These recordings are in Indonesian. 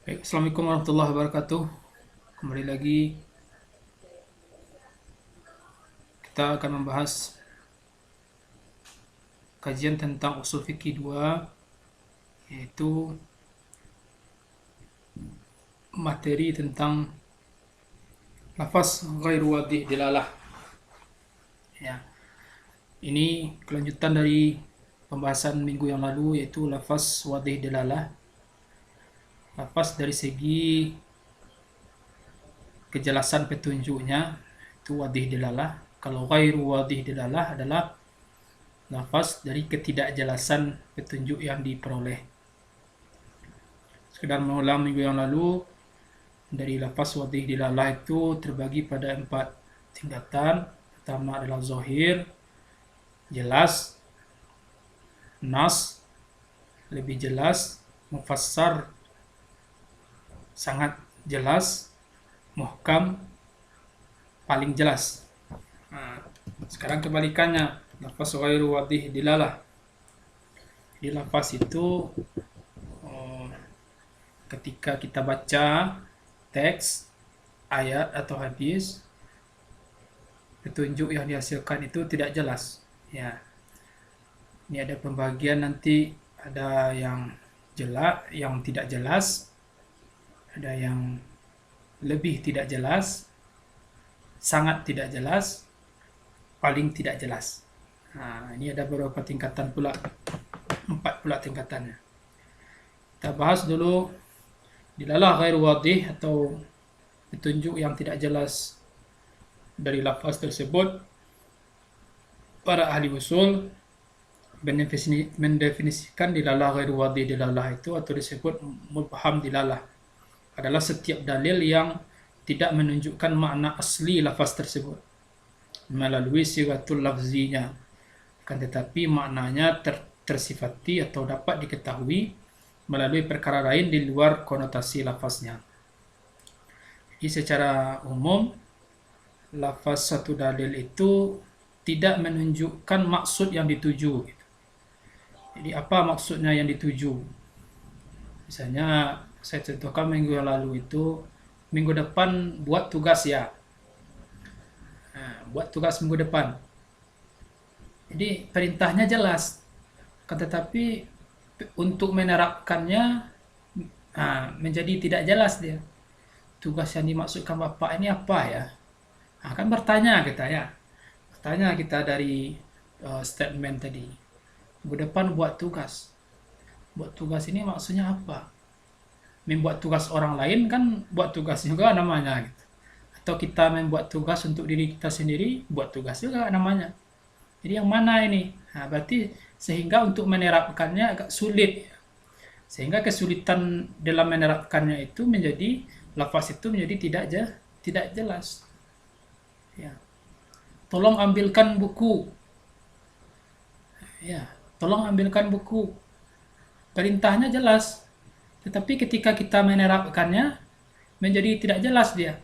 Baik, Assalamualaikum warahmatullahi wabarakatuh. Kembali lagi kita akan membahas kajian tentang usul fikih 2, yaitu materi tentang lafaz ghairu wadih dilalah. Ya, ini kelanjutan dari pembahasan minggu yang lalu, yaitu lafaz wadih dilalah. Lafaz dari segi kejelasan petunjuknya itu wadih dilalah. Kalau ghairu wadih dilalah adalah lafaz dari ketidakjelasan petunjuk yang diperoleh. Sekedar mengulang minggu yang lalu, dari lafaz wadih dilalah itu terbagi pada 4 tingkatan. Pertama adalah zahir, jelas, nas, lebih jelas, mufassar, sangat jelas, muhkam, paling jelas. Nah, sekarang kebalikannya, lafaz ghairu wadih dilalah. Di lafaz itu ketika kita baca teks, ayat atau hadis, petunjuk yang dihasilkan itu tidak jelas. Ya, ini ada pembagian nanti, ada yang jelas, yang tidak jelas, ada yang lebih tidak jelas, sangat tidak jelas, paling tidak jelas. Nah, ini ada beberapa tingkatan pula, 4 pula tingkatannya. Kita bahas dulu dilalah ghairu wadih atau petunjuk yang tidak jelas dari lafaz tersebut. Para ahli usul mendefinisikan dilalah ghairu wadih dilalah itu, atau disebut mubham dilalah, adalah setiap dalil yang tidak menunjukkan makna asli lafaz tersebut melalui siratul lafzinya, akan tetapi maknanya tersifati atau dapat diketahui melalui perkara lain di luar konotasi lafaznya. Jadi secara umum, lafaz satu dalil itu tidak menunjukkan maksud yang dituju. Jadi apa maksudnya yang dituju? Misalnya saya contohkan minggu yang lalu itu, minggu depan buat tugas ya. Nah, buat tugas minggu depan. Jadi perintahnya jelas, kan, tetapi untuk menerapkannya menjadi tidak jelas dia. Tugas yang dimaksudkan Bapak ini apa ya? Nah, kan bertanya kita ya. Bertanya kita dari statement tadi. Minggu depan buat tugas. Buat tugas ini maksudnya apa? Membuat tugas orang lain kan buat tugas juga namanya gitu. Atau kita membuat tugas untuk diri kita sendiri, buat tugas juga namanya. Jadi yang mana ini? Nah, berarti sehingga untuk menerapkannya agak sulit. Sehingga kesulitan dalam menerapkannya itu menjadi, lafaz itu menjadi tidak jelas. Ya. Tolong ambilkan buku. Ya, tolong ambilkan buku. Perintahnya jelas. Tetapi ketika kita menerapkannya menjadi tidak jelas dia.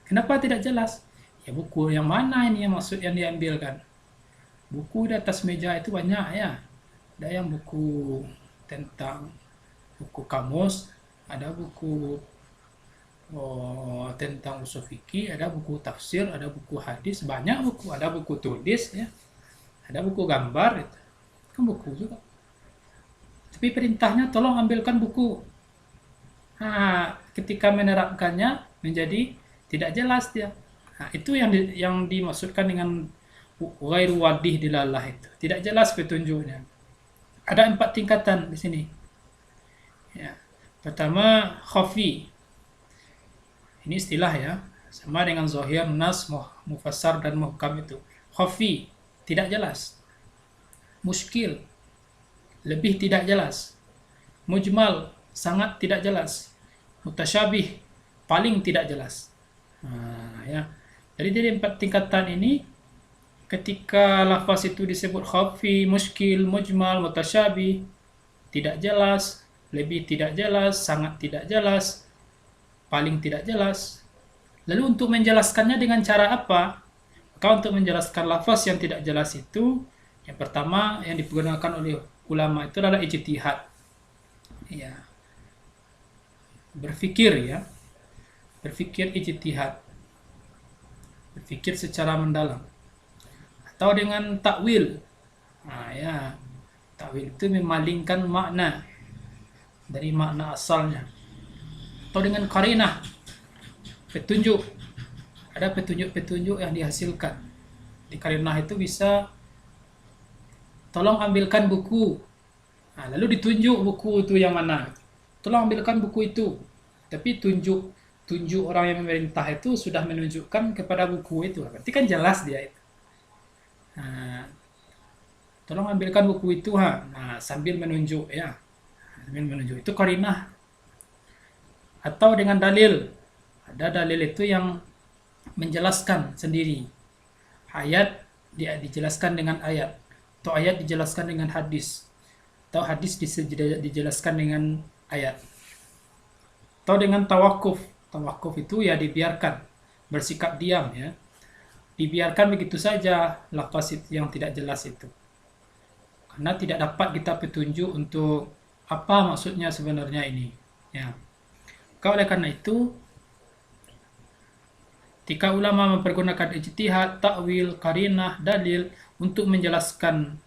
Kenapa tidak jelas? Ya, buku yang mana ini yang maksud yang diambilkan? Buku di atas meja itu banyak ya. Ada yang buku tentang buku kamus, ada buku tentang usul fikih, ada buku tafsir, ada buku hadis, banyak buku, ada buku tulis ya. Ada buku gambar itu. Kan buku juga. Tapi perintahnya tolong ambilkan buku. Ketika menerapkannya menjadi tidak jelas dia. Itu yang dimaksudkan dengan ghairu wadih dilalah itu. Tidak jelas petunjuknya. Ada 4 tingkatan di sini. Ya. Pertama, khafi. Ini istilah ya. Sama dengan zahir, nas, mufassar dan muhkam itu. Khafi, tidak jelas. Muskil, lebih tidak jelas. Mujmal, sangat tidak jelas. Mutasyabih, paling tidak jelas. Ya. Jadi dari 4 tingkatan ini, ketika lafaz itu disebut khafi, muskil, mujmal, mutasyabih, tidak jelas, lebih tidak jelas, sangat tidak jelas, paling tidak jelas. Lalu untuk menjelaskannya dengan cara apa? Maka untuk menjelaskan lafaz yang tidak jelas itu, yang pertama yang digunakan oleh ulama itu adalah ijtihad. Ya. berfikir ya, berfikir ijtihad, berfikir secara mendalam, atau dengan takwil. Ya, takwil itu memalingkan makna dari makna asalnya, atau dengan qarinah, petunjuk. Ada petunjuk-petunjuk yang dihasilkan. Di qarinah itu bisa, tolong ambilkan buku. Lalu ditunjuk buku itu yang mana. Tolong ambilkan buku itu. Tapi tunjuk orang yang memerintah itu sudah menunjukkan kepada buku itu. Berarti kan jelas dia itu. Tolong ambilkan buku itu, sambil menunjuk ya. Sambil menunjuk itu qarinah. Atau dengan dalil. Ada dalil itu yang menjelaskan sendiri. Ayat dijelaskan dengan ayat, atau ayat dijelaskan dengan hadis, atau hadis dijelaskan dengan ayat. Atau dengan tawakuf. Tawakuf itu ya dibiarkan, bersikap diam ya. Dibiarkan begitu saja lafaz yang tidak jelas itu. Karena tidak dapat kita petunjuk untuk apa maksudnya sebenarnya ini. Ya. Oleh karena itu, ketika ulama mempergunakan ijtihad, takwil, qarinah, dalil untuk menjelaskan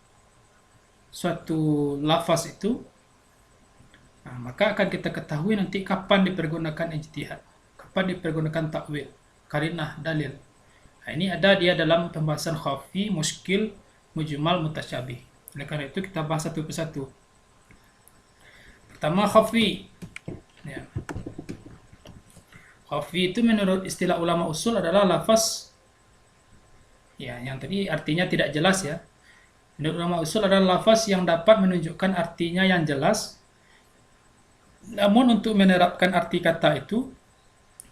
suatu lafaz itu, maka akan kita ketahui nanti kapan dipergunakan ijtihad, kapan dipergunakan takwil, qarinah, dalil. Ini ada dia dalam pembahasan khafi, muskil, mujmal, mutasyabih. Oleh karena itu kita bahas satu persatu. Pertama, khafi. Ya. Khafi itu menurut istilah ulama usul adalah lafaz ya, yang tadi artinya tidak jelas ya. Menurut ulama usul adalah lafaz yang dapat menunjukkan artinya yang jelas, namun untuk menerapkan arti kata itu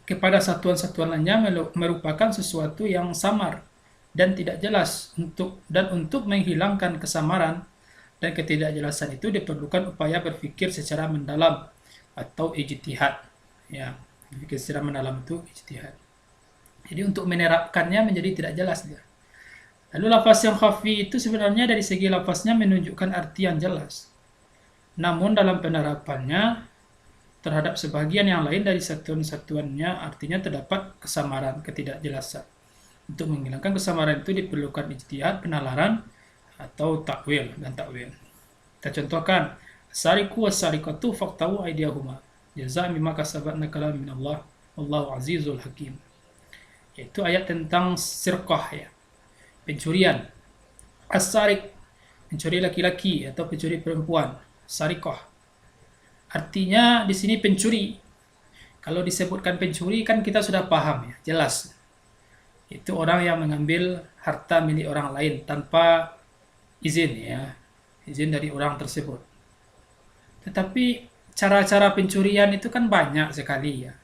kepada satuan-satuan lainnya merupakan sesuatu yang samar dan tidak jelas. Untuk menghilangkan kesamaran dan ketidakjelasan itu diperlukan upaya berpikir secara mendalam atau ijtihad. Ya, berpikir secara mendalam itu ijtihad. Jadi untuk menerapkannya menjadi tidak jelas dia. Lalu lafaz yang khafi itu sebenarnya dari segi lafaznya menunjukkan arti yang jelas. Namun dalam penerapannya terhadap sebagian yang lain dari satuan-satuannya artinya terdapat kesamaran, ketidakjelasan. Untuk menghilangkan kesamaran itu diperlukan ijtihad, penalaran, atau takwil dan takwil. Kita contohkan, as-sariqu was-sariqatu faqtahu aydiyahuma jazaa'an bima kasabat nakalan minallah wallahu azizul hakim. Yaitu ayat tentang sirqah ya, pencurian. As-sariq, pencuri laki-laki atau pencuri perempuan. Sariqah artinya di sini pencuri. Kalau disebutkan pencuri kan kita sudah paham ya, jelas. Itu orang yang mengambil harta milik orang lain tanpa izin ya, izin dari orang tersebut. Tetapi cara-cara pencurian itu kan banyak sekali ya.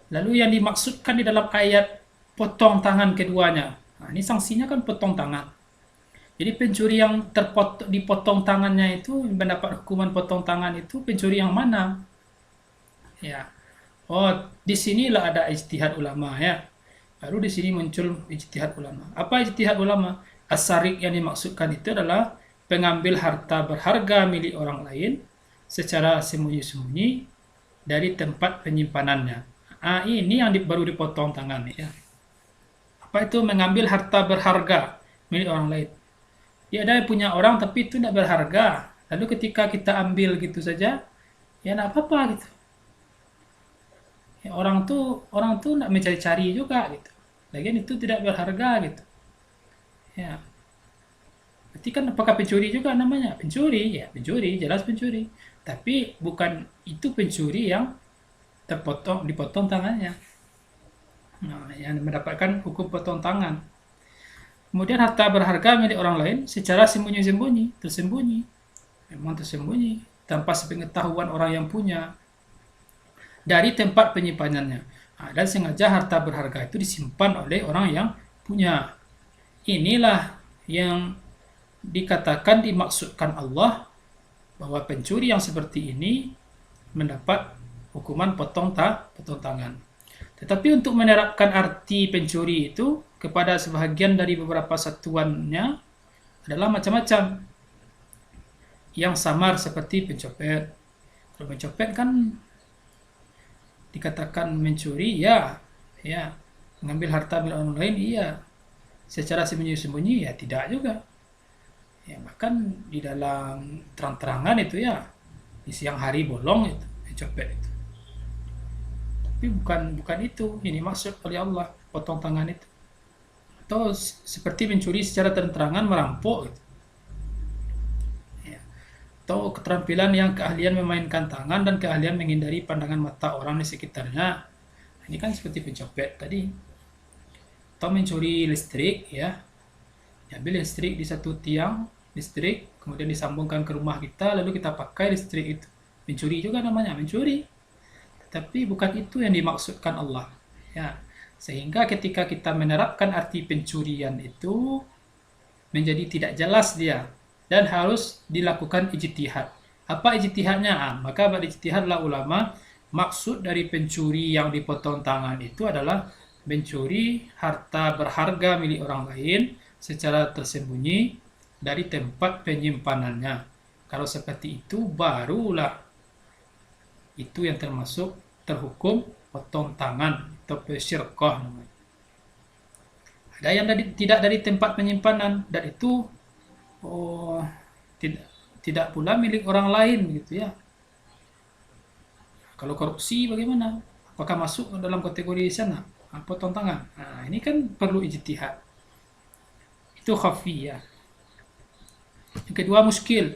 Lalu yang dimaksudkan di dalam ayat potong tangan keduanya. Ini sanksinya kan potong tangan. Jadi pencuri yang dipotong tangannya itu mendapat hukuman potong tangan itu pencuri yang mana? Ya. Oh, di sinilah ada ijtihad ulama ya. Baru di sini muncul ijtihad ulama. Apa ijtihad ulama? As-sariq yang dimaksudkan itu adalah pengambil harta berharga milik orang lain secara sembunyi-sembunyi dari tempat penyimpanannya. Ini yang baru dipotong tangan ya. Apa itu mengambil harta berharga milik orang lain? Ya ada yang punya orang tapi itu tidak berharga. Lalu ketika kita ambil gitu saja, ya tidak apa-apa gitu. Ya, orang tuh tidak mencari-cari juga gitu. Lagian itu tidak berharga gitu. Ya. Berarti kan apakah pencuri juga namanya? Pencuri, ya pencuri, jelas pencuri. Tapi bukan itu pencuri yang dipotong tangannya. Nah, yang mendapatkan hukum potong tangan. Kemudian harta berharga milik orang lain secara sembunyi-sembunyi, tersembunyi. Memang tersembunyi, tanpa sepengetahuan orang yang punya. Dari tempat penyimpanannya. Dan sengaja harta berharga itu disimpan oleh orang yang punya. Inilah yang dikatakan dimaksudkan Allah bahwa pencuri yang seperti ini mendapat hukuman potong tangan. Tetapi untuk menerapkan arti pencuri itu kepada sebahagian dari beberapa satuannya adalah macam-macam. Yang samar seperti pencopet. Kalau pencopet kan dikatakan mencuri, ya, ya. Mengambil harta milik orang lain, iya. Secara sembunyi-sembunyi, ya tidak juga. Ya, bahkan di dalam terang-terangan itu ya, di siang hari bolong itu, copet itu. Tapi bukan itu ini maksud oleh Allah, potong tangan itu. Atau seperti mencuri secara terang-terangan, merampok gitu. Ya. Atau keterampilan yang keahlian memainkan tangan dan keahlian menghindari pandangan mata orang di sekitarnya. Ini kan seperti pencopet tadi. Atau mencuri listrik, ya, diambil listrik di satu tiang listrik, kemudian disambungkan ke rumah kita, lalu kita pakai listrik itu. Mencuri juga namanya, mencuri. Tapi bukan itu yang dimaksudkan Allah. Ya, sehingga ketika kita menerapkan arti pencurian itu menjadi tidak jelas dia dan harus dilakukan ijtihad. Apa ijtihadnya? Maka berijtihadlah ulama, maksud dari pencuri yang dipotong tangan itu adalah mencuri harta berharga milik orang lain secara tersembunyi dari tempat penyimpanannya. Kalau seperti itu, barulah itu yang termasuk terhukum potong tangan atau syirqah namanya. Ada yang tidak dari tempat penyimpanan, dan itu tidak pula milik orang lain gitu ya. Kalau korupsi bagaimana? Apakah masuk dalam kategori sana? Potong tangan. Nah, ini kan perlu ijtihad. Itu khafiyah. Yang kedua muskil,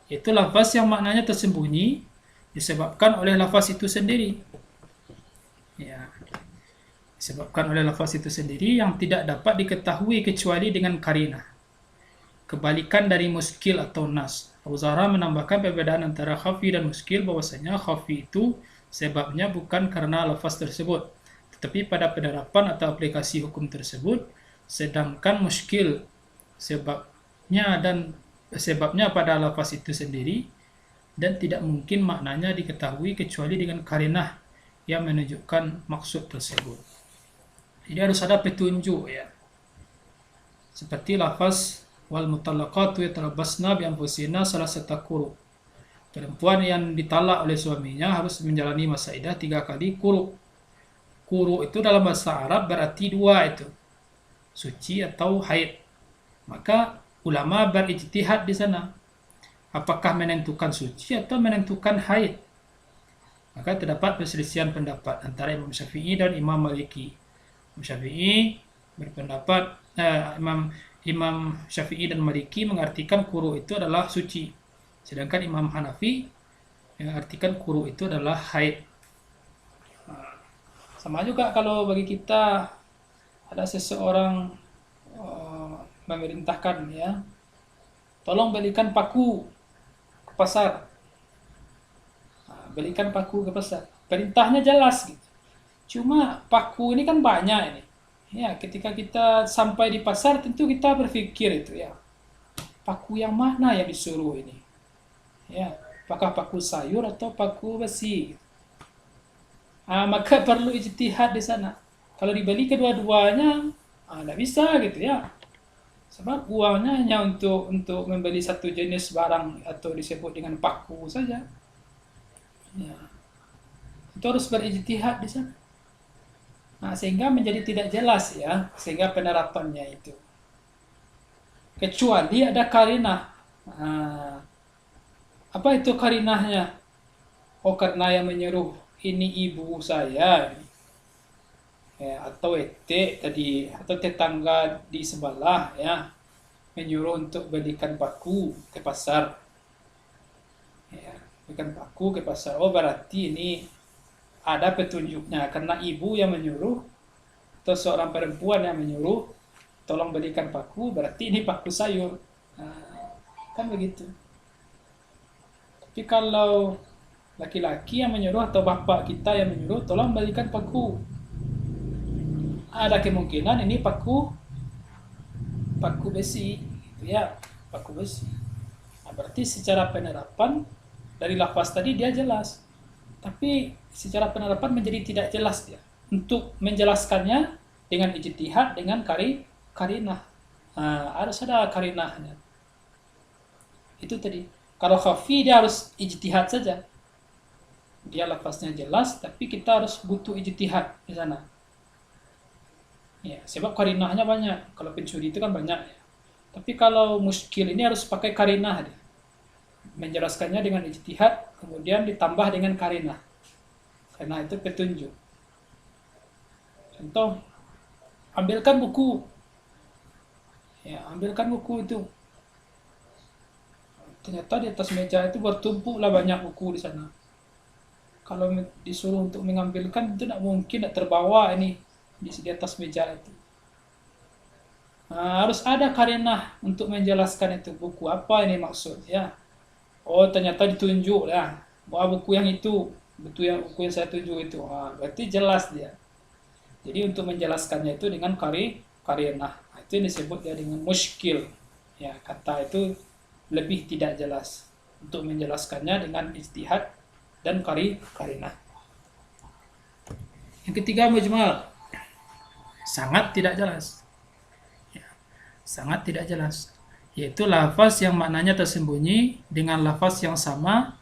yaitu lafaz yang maknanya tersembunyi disebabkan oleh lafaz itu sendiri. Ya, disebabkan oleh lafaz itu sendiri yang tidak dapat diketahui kecuali dengan karinah. Kebalikan dari muskil atau nas. Abu Zahra menambahkan perbedaan antara khafi dan muskil, bahwasanya khafi itu sebabnya bukan karena lafaz tersebut, tetapi pada penerapan atau aplikasi hukum tersebut, sedangkan muskil sebabnya pada lafaz itu sendiri dan tidak mungkin maknanya diketahui kecuali dengan karinah yang menunjukkan maksud tersebut. Jadi harus ada petunjuk ya. Seperti lafaz wal mutallaqatu yatarabbasna bi anfusina salasata quru. Perempuan yang ditalak oleh suaminya harus menjalani masa iddah 3 kali quru. Quru itu dalam bahasa Arab berarti 2 itu. Suci atau haid. Maka ulama berijtihad di sana. Apakah menentukan suci atau menentukan haid? Maka terdapat perselisihan pendapat antara Imam Syafi'i dan Imam Maliki. Imam Syafi'i berpendapat Imam Syafi'i dan Maliki mengartikan quru itu adalah suci. Sedangkan Imam Hanafi mengartikan quru itu adalah haid. Sama juga kalau bagi kita ada seseorang memerintahkan ya, tolong belikan paku ke pasar. Belikan paku ke pasar. Perintahnya jelas gitu. Cuma paku ini kan banyak ini. Ya, ketika kita sampai di pasar tentu kita berpikir itu ya. Paku yang mana yang disuruh ini? Ya, apakah paku sayur atau paku besi? Maka perlu ijtihad di sana. Kalau dibeli kedua-duanya, tidak bisa gitu ya. Sebab uangnya hanya untuk membeli satu jenis barang atau disebut dengan paku saja. Ya. Itu harus berijtihad di sana. Sehingga menjadi tidak jelas ya, sehingga penerapannya itu. Kecuali ada karinah. Apa itu karinahnya? Karena yang menyuruh ini ibu saya, ya, atau tadi, atau tetangga di sebelah ya, menyuruh untuk belikan paku ke pasar. Ya, belikan paku ke pasar. Berarti ini ada petunjuknya karena ibu yang menyuruh atau seorang perempuan yang menyuruh tolong belikan paku, berarti ini paku sayur. Kan begitu. Tapi kalau laki-laki yang menyuruh atau bapak kita yang menyuruh tolong belikan paku, ada kemungkinan ini paku besi gitu ya, paku besi. Berarti secara penerapan dari lafaz tadi dia jelas, tapi secara penerapan menjadi tidak jelas dia. Untuk menjelaskannya dengan ijtihad, dengan karinah. Harus ada karinahnya. Itu tadi. Kalau khafi dia harus ijtihad saja. dia lafaznya jelas, tapi kita harus butuh ijtihad di sana. Ya, sebab karinahnya banyak. Kalau pencuri itu kan banyak. Ya. Tapi kalau muskil ini harus pakai karinah. Dia. Menjelaskannya dengan ijtihad, kemudian ditambah dengan karinah. Karena itu petunjuk. Contoh, ambilkan buku. Ya, ambilkan buku itu. Ternyata di atas meja itu bertumpuklah banyak buku di sana. Kalau disuruh untuk mengambilkan itu tidak mungkin, tidak terbawa ini di atas meja itu. Nah, harus ada karinah untuk menjelaskan itu buku apa ini maksud ya. Oh ternyata ditunjuk ya. Wah buku yang itu, buku yang saya tunjuk itu. Wah, berarti jelas dia. Jadi untuk menjelaskannya itu dengan karinah. Nah, itu yang disebut ya dengan muskil. Ya kata itu lebih tidak jelas. Untuk menjelaskannya dengan ijtihad dan karinah. Yang ketiga mujmal, sangat tidak jelas. Ya, sangat tidak jelas. Yaitu lafaz yang maknanya tersembunyi dengan lafaz yang sama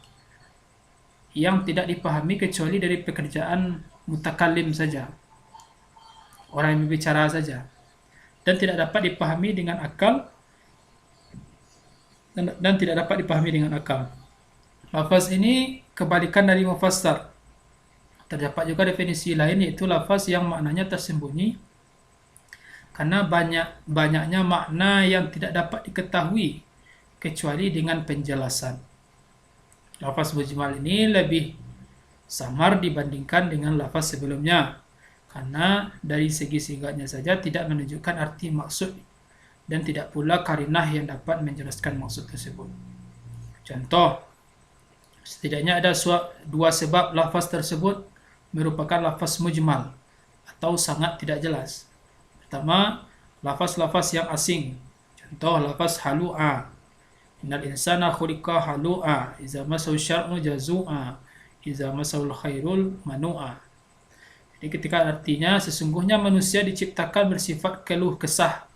yang tidak dipahami kecuali dari pekerjaan mutakallim saja. Orang yang berbicara saja. Dan tidak dapat dipahami dengan akal dan tidak dapat dipahami dengan akal. Lafaz ini kebalikan dari mufassar. Terdapat juga definisi lain yaitu lafaz yang maknanya tersembunyi karena banyaknya makna yang tidak dapat diketahui kecuali dengan penjelasan. Lafaz mujmal ini lebih samar dibandingkan dengan lafaz sebelumnya karena dari segi singkatnya saja tidak menunjukkan arti maksud dan tidak pula karinah yang dapat menjelaskan maksud tersebut. Contoh, setidaknya ada dua sebab lafaz tersebut merupakan lafaz mujmal atau sangat tidak jelas. Pertama, lafaz-lafaz yang asing. Contoh, lafaz halu'a. Innal insana khuliqa halu'a. Iza masau syar'u jazu'a. Iza masau khairul manu'a. Jadi ketika artinya sesungguhnya manusia diciptakan bersifat keluh kesah.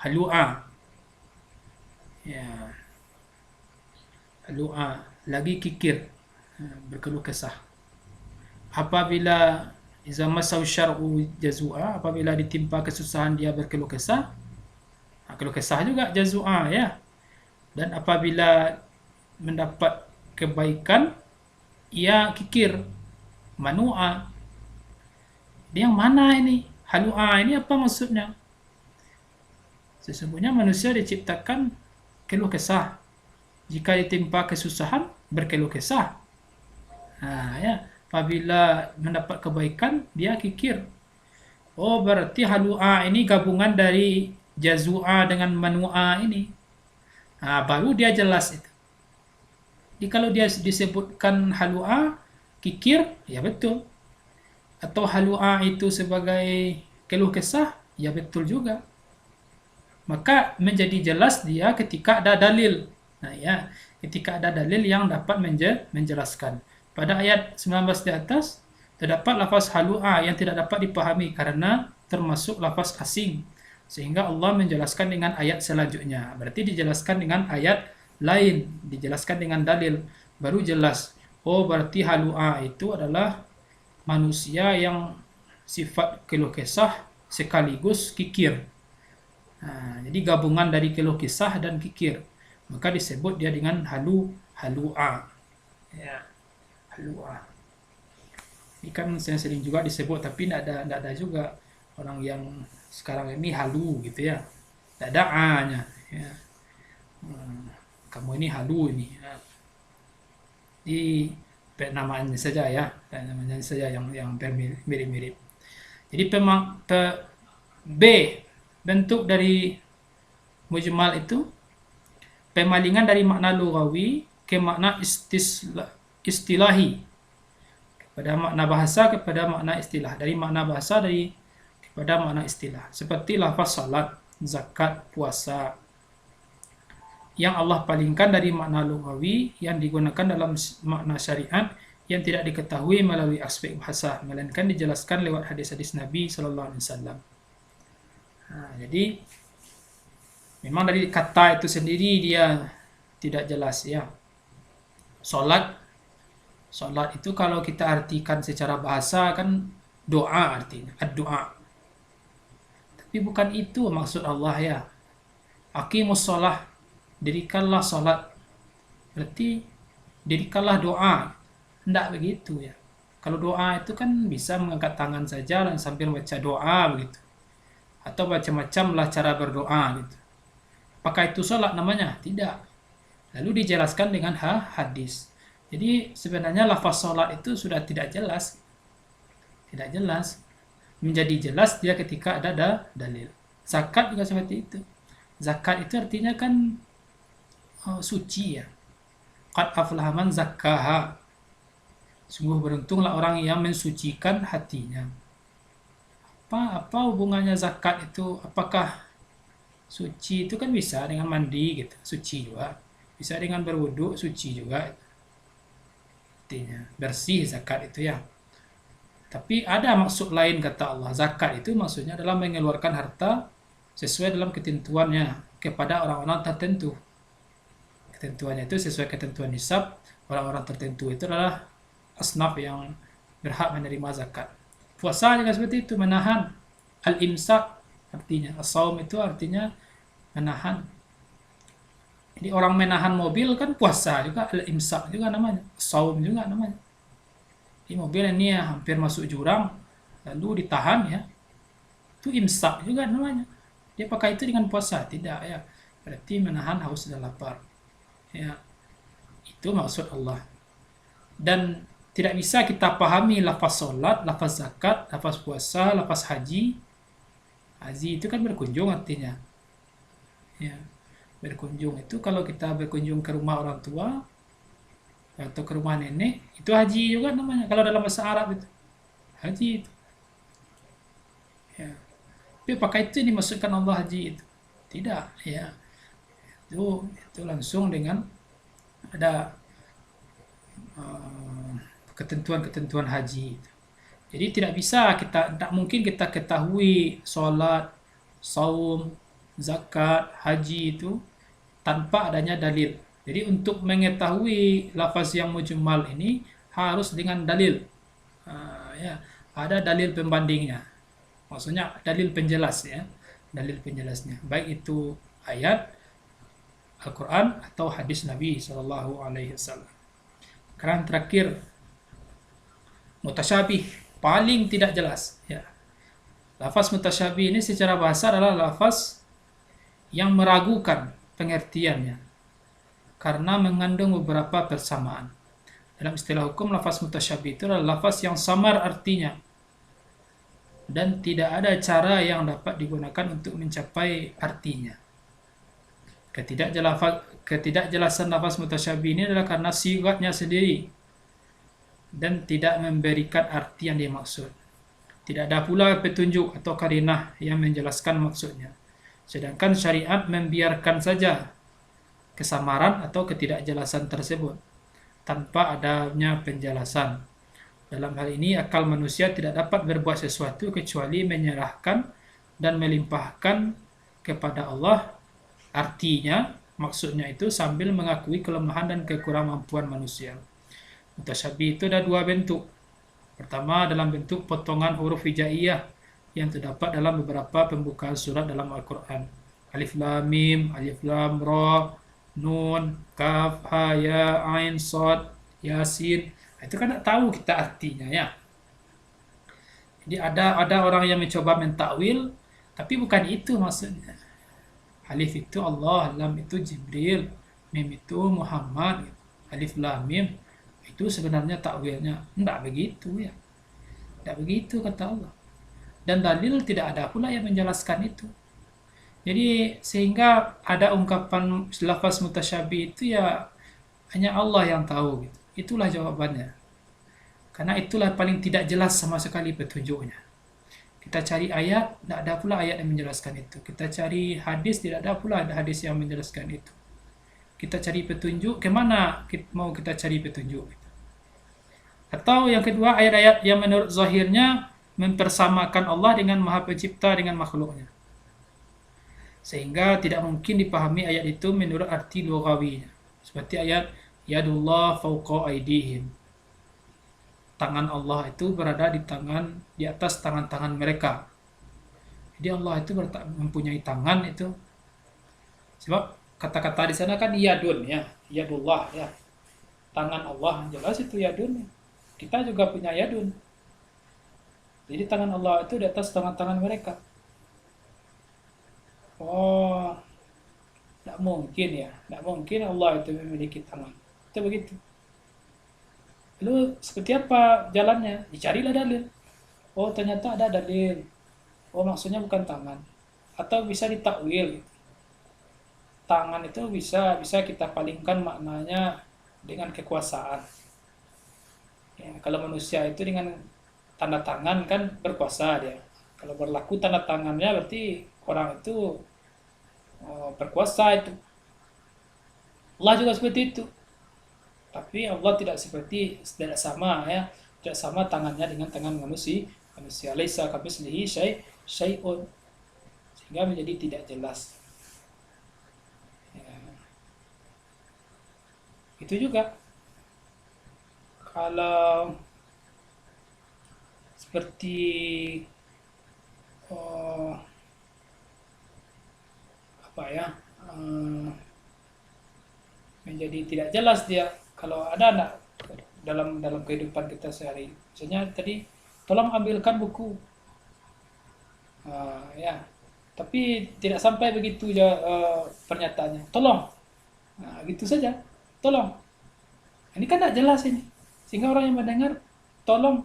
Halu'a. Ya. Halu'a. Lagi kikir. Berkeluh kesah. Apabila iza masau syar'u jazu'a, apabila ditimpa kesusahan dia berkeluh kesah. Keluh kesah juga jazu'a ya. Dan apabila mendapat kebaikan ia kikir, manu'a. Ini yang mana ini? Halu'a ini apa maksudnya? Sesungguhnya manusia diciptakan keluh kesah. Jika ditimpa kesusahan berkeluh kesah. Nah ya. Apabila mendapat kebaikan, dia kikir. Oh, berarti halu'a ini gabungan dari jazu'a dengan manu'a ini. Nah, baru dia jelas itu. Jadi kalau dia disebutkan halu'a, kikir, ya betul. Atau halu'a itu sebagai keluh kesah, ya betul juga. Maka menjadi jelas dia ketika ada dalil. Nah ya, ketika ada dalil yang dapat menjelaskan. Pada ayat 19 di atas, terdapat lafaz halu'a yang tidak dapat dipahami karena termasuk lafaz asing. Sehingga Allah menjelaskan dengan ayat selanjutnya. Berarti dijelaskan dengan ayat lain, dijelaskan dengan dalil. Baru jelas, oh berarti halu'a itu adalah manusia yang sifat keluh kesah sekaligus kikir. Nah, jadi gabungan dari keluh kesah dan kikir. Maka disebut dia dengan halu'a. Ya. Halu'a. Ini kan sering juga disebut tapi tidak ada juga orang yang sekarang ini halu gitu ya. Tidak ada A-nya. Ya. Kamu ini halu ini. Ya. Di namanya saja ya, namanya saja yang mirip-mirip. Jadi B bentuk dari mujmal itu pemalingan dari makna lughawi ke makna istilahi kepada makna bahasa kepada makna istilah, dari makna bahasa kepada makna istilah, seperti lafaz salat, zakat, puasa yang Allah palingkan dari makna lughawi yang digunakan dalam makna syariat yang tidak diketahui melalui aspek bahasa melainkan dijelaskan lewat hadis-hadis Nabi sallallahu alaihi wasallam. Nah, jadi memang dari kata itu sendiri dia tidak jelas ya. Salat Salat itu kalau kita artikan secara bahasa kan doa artinya, ad-doa. Tapi bukan itu maksud Allah ya. Aqimus shalah, dirikanlah salat. Berarti dirikanlah doa. Tidak begitu ya. Kalau doa itu kan bisa mengangkat tangan saja dan sambil baca doa begitu. Atau macam-macam lah cara berdoa gitu. Apakah itu salat namanya? Tidak. Lalu dijelaskan dengan hadis. Jadi sebenarnya lafaz salat itu sudah tidak jelas. Tidak jelas. Menjadi jelas dia ketika ada dalil. Zakat juga seperti itu. Zakat itu artinya kan suci ya. Qad aflaha man zakkaha. Sungguh beruntunglah orang yang mensucikan hatinya. Apa hubungannya zakat itu? Apakah suci itu kan bisa dengan mandi gitu, suci juga. Bisa dengan berwudu, suci juga. Artinya bersih zakat itu ya. Tapi ada maksud lain kata Allah. Zakat itu maksudnya adalah mengeluarkan harta sesuai dalam ketentuannya kepada orang-orang tertentu. Ketentuannya itu sesuai ketentuan nisab. Orang-orang tertentu itu adalah asnaf yang berhak menerima zakat. Puasa juga seperti itu, menahan. Al-imsak artinya, as-saum itu artinya menahan. Jadi orang menahan mobil kan puasa juga, al-imsak juga namanya, saum juga namanya. Di mobil ini ya hampir masuk jurang, lalu ditahan ya, itu imsak juga namanya. Dia pakai itu dengan puasa? Tidak ya, berarti menahan haus dan lapar. Ya, itu maksud Allah. Dan tidak bisa kita pahami lafaz sholat, lafaz zakat, lafaz puasa, lafaz haji. Haji itu kan berkunjung artinya. Ya, berkunjung itu kalau kita berkunjung ke rumah orang tua atau ke rumah nenek, itu haji juga namanya. Kalau dalam bahasa Arab itu haji itu. Ya. Tapi apakah itu dimaksudkan Allah haji itu? Tidak, ya. Itu langsung dengan ada ketentuan-ketentuan haji. Jadi tidak mungkin kita ketahui sholat, saum, zakat, haji itu tanpa adanya dalil. Jadi untuk mengetahui lafaz yang mujmal ini harus dengan dalil. Ya, ada dalil pembandingnya. Maksudnya dalil penjelas ya, dalil penjelasnya. Baik itu ayat Al-Quran atau hadis Nabi Shallallahu Alaihi Wasallam. Sekarang terakhir, mutasyabih, paling tidak jelas ya. Lafaz mutasyabih ini secara bahasa adalah lafaz yang meragukan pengertiannya karena mengandung beberapa persamaan. Dalam istilah hukum, lafaz mutasyabih itu adalah lafaz yang samar artinya dan tidak ada cara yang dapat digunakan untuk mencapai artinya. Ketidakjelasan lafaz mutasyabih ini adalah karena sigatnya sendiri dan tidak memberikan arti yang dimaksud. Tidak ada pula petunjuk atau karinah yang menjelaskan maksudnya. Sedangkan syariat membiarkan saja kesamaran atau ketidakjelasan tersebut tanpa adanya penjelasan. Dalam hal ini, akal manusia tidak dapat berbuat sesuatu kecuali menyerahkan dan melimpahkan kepada Allah artinya, maksudnya itu sambil mengakui kelemahan dan kekurangmampuan manusia. Mutasyabih itu ada dua bentuk. Pertama, dalam bentuk potongan huruf hijaiyah yang terdapat dalam beberapa pembukaan surat dalam Al-Quran. Alif Lam Mim, Alif Lam Ra, Nun, Kaf, Ha, Ya, Ain, Shad, Yasin. Itu kan tak tahu kita artinya ya. Jadi ada orang yang mencoba mentakwil, tapi bukan itu maksudnya. Alif itu Allah, Lam itu Jibril, Mim itu Muhammad. Alif Lam Mim itu sebenarnya takwilnya. Tidak begitu ya. Tidak begitu kata Allah. Dan dalil tidak ada pula yang menjelaskan itu. Jadi sehingga ada ungkapan lafaz mutasyabih itu ya hanya Allah yang tahu gitu. Itulah jawabannya. Karena itulah paling tidak jelas sama sekali petunjuknya. Kita cari ayat, tidak ada pula ayat yang menjelaskan itu. Kita cari hadis, tidak ada pula ada hadis yang menjelaskan itu. Kita cari petunjuk, kemana mau kita cari petunjuk? Atau yang kedua, ayat-ayat yang menurut zahirnya mempersamakan Allah dengan Maha Pencipta dengan makhluknya. Sehingga tidak mungkin dipahami ayat itu menurut arti lughawinya. Seperti ayat Yadullah fawqa aydihim. tangan Allah itu berada di atas tangan-tangan mereka. Jadi Allah itu mempunyai tangan itu, sebab kata-kata di sana kan yadun ya, yadullah ya. Tangan Allah jelas itu yadun. Kita juga punya yadun. Jadi tangan Allah itu di atas tangan-tangan mereka. Oh, tidak mungkin ya, tidak mungkin Allah itu memiliki tangan. Itu begitu. Lalu seperti apa jalannya? Dicarilah dalil. Oh, ternyata ada dalil. Oh, maksudnya bukan tangan. Atau bisa ditakwil. Tangan itu bisa kita palingkan maknanya dengan kekuasaan. Ya, kalau manusia itu dengan tanda tangan kan berkuasa dia. Kalau berlaku tanda tangannya berarti orang itu berkuasa itu. Allah juga seperti itu. Tapi Allah tidak sama ya, tidak sama tangannya dengan tangan manusia. Laisa kamitslihi syai'un, sehingga menjadi tidak jelas. Ya. Itu juga kalau seperti apa ya, menjadi tidak jelas dia. Kalau ada anak dalam kehidupan kita sehari, misalnya tadi tolong ambilkan buku, ya, tapi tidak sampai begitu ya pernyataannya, tolong, gitu saja, tolong. Ini kan tidak jelas ini, sehingga orang yang mendengar tolong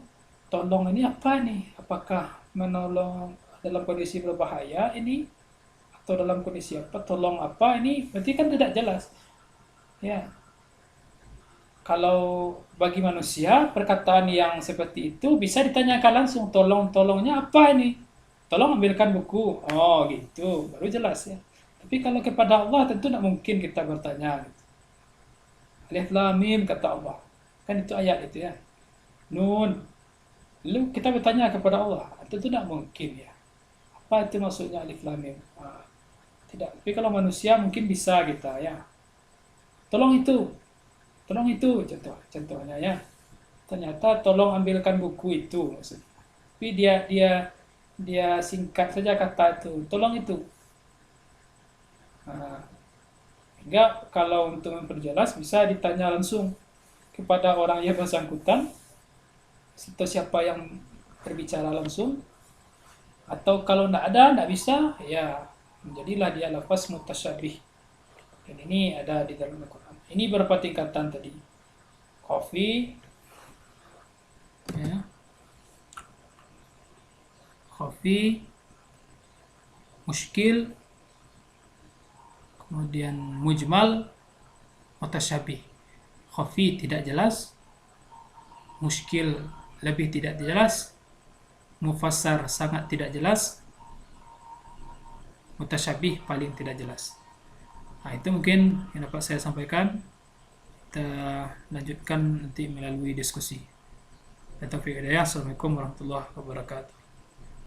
ini apa nih? Apakah menolong dalam kondisi berbahaya ini, atau dalam kondisi apa? Tolong apa ini? Berarti kan tidak jelas, ya. Kalau bagi manusia, perkataan yang seperti itu bisa ditanyakan langsung, tolongnya apa ini? Tolong ambilkan buku. Oh gitu, baru jelas ya. Tapi kalau kepada Allah tentu tidak mungkin kita bertanya. Gitu. Alif Lam Mim kata Allah. Kan itu ayat itu ya. Nun. Lalu kita bertanya kepada Allah, tentu tidak mungkin ya. Apa itu maksudnya Alif Lam Mim? Tidak. Tapi kalau manusia mungkin bisa kita ya. Tolong itu contohnya ya. Ternyata tolong ambilkan buku itu maksudnya. Tapi dia singkat saja kata itu, tolong itu. Hingga kalau untuk memperjelas bisa ditanya langsung kepada orang yang bersangkutan atau siapa yang berbicara langsung. Atau kalau tidak bisa, ya menjadilah dia lafaz mutasyabih. Dan ini ada di dalam Al-Quran. Ini berapa tingkatan tadi? Khafi, ya. Khafi, muskil, kemudian mujmal, mutasyabih. Khafi tidak jelas, muskil lebih tidak jelas, mufassar sangat tidak jelas, mutasyabih paling tidak jelas. Nah, itu mungkin yang dapat saya sampaikan. Kita lanjutkan nanti melalui diskusi. Assalamualaikum warahmatullahi wabarakatuh.